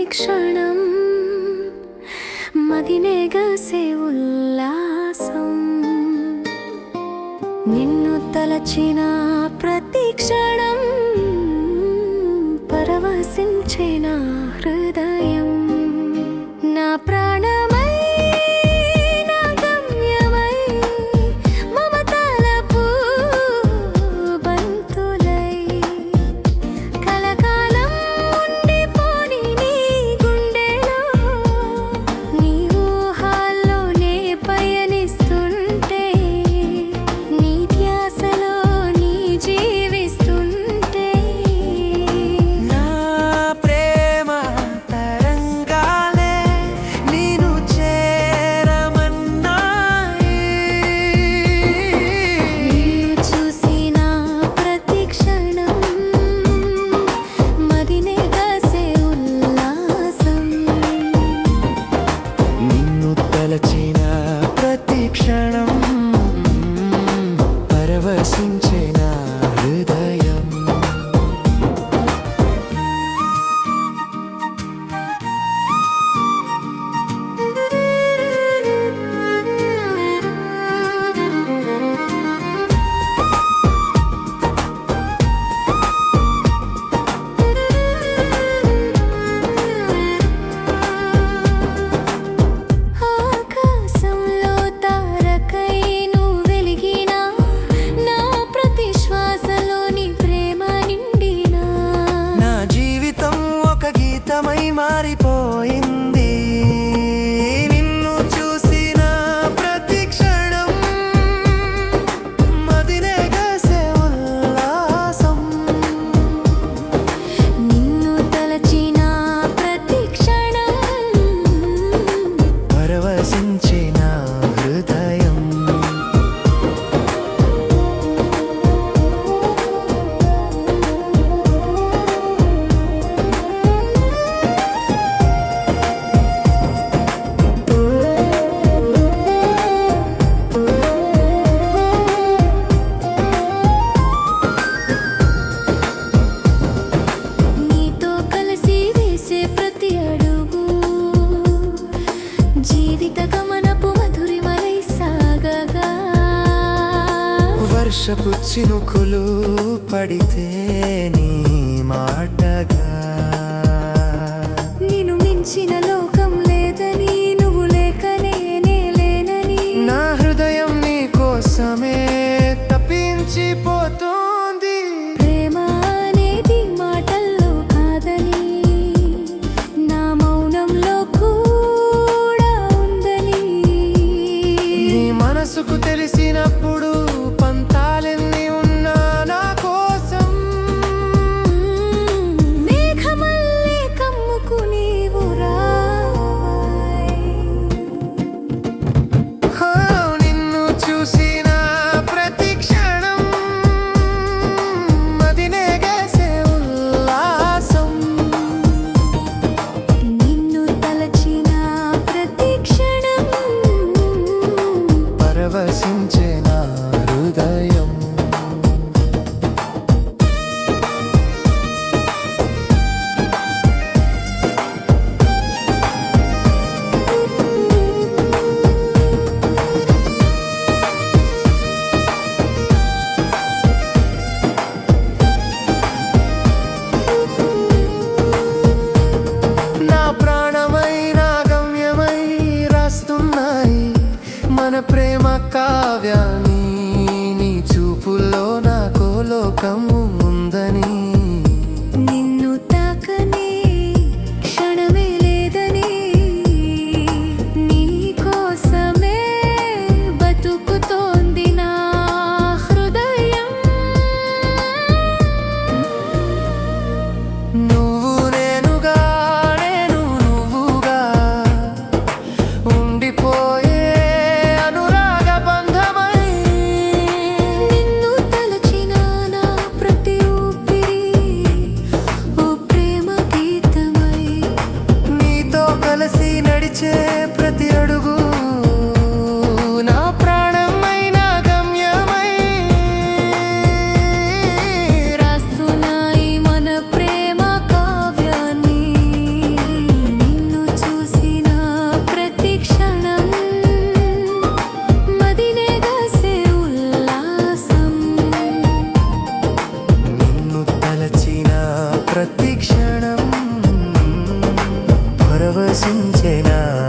క్షణం మదినేగసే ఉల్లాసం నిన్ను తలచిన ప్రతి క్షణం పరవశించే నా హృదయం నా ప్రాణమై నా గమ్యమై మమతల పూబంతులై కలకాలం ఉండిపోని నీ గుండెలో నీ ఊహల్లోనే పయనిస్తుంటే నీ ధ్యాసలో నీ జీవిస్తుంటే నా ప్రేమ తరంగాలే నిన్ను చేరమన్నాయి నిన్ను చూసిన ప్రతి క్షణం మదినేగసే ఉల్లాసం నిన్ను తలచిన ప్రతి క్షణం పరవశించే నా హృదయం ఆకాశంలో తారకై నువ్వు వెలిగినా నా ప్రతి శ్వాసలో నీ ప్రేమ నిండినా నా జీవితం ఒక గీతమై మారిపోయింది నిన్ను చూసిన ప్రతి క్షణం మదినేగసే ఉల్లాసం నిన్ను తలచిన ప్రతి క్షణం పరవశించే నా హృదయం నీతో కలిసి వేసే ప్రతి అడుగు జీవిత గమనపు మధురిమలై సాగగా వర్షపు చినుకులు పడితే నీ మాటగా నిన్ను మించిన లోకం లేదని నువ్వు లేకనే నే లేనని నా హృదయం నీ కోసమే తప్పించిపోతోంది ప్రేమ అనేది మాటల్లో కాదని నా మౌనంలో కూడా ఉందని నీ మనసుకు తెలిసినప్పుడు పంతాలెన్ని ఉన్నా నా కోసం మేఘమల్లే కమ్ముకు నీవు రావై హో, నిన్ను చూసిన ప్రతి క్షణం మదినేగసే ఉల్లాసం నిన్ను తలచిన ప్రతి క్షణం పరవశించే నా హృదయం నా ప్రాణమై నా గమ్యమై రాస్తున్నాయి మన ప్రేమ కావ్యాన్ని నీ చూపుల్లో నాకో లోకము ఉందని నిన్ను తాకని క్షణమే లేదని నీ కోసమే బతుకుతోంది నా హృదయం నువ్వు నేనుగా నేను నువ్వుగా ఉండిపోయే అనురాగ బంధమై నిన్ను తలచిన నా ప్రతి పరవశించెనా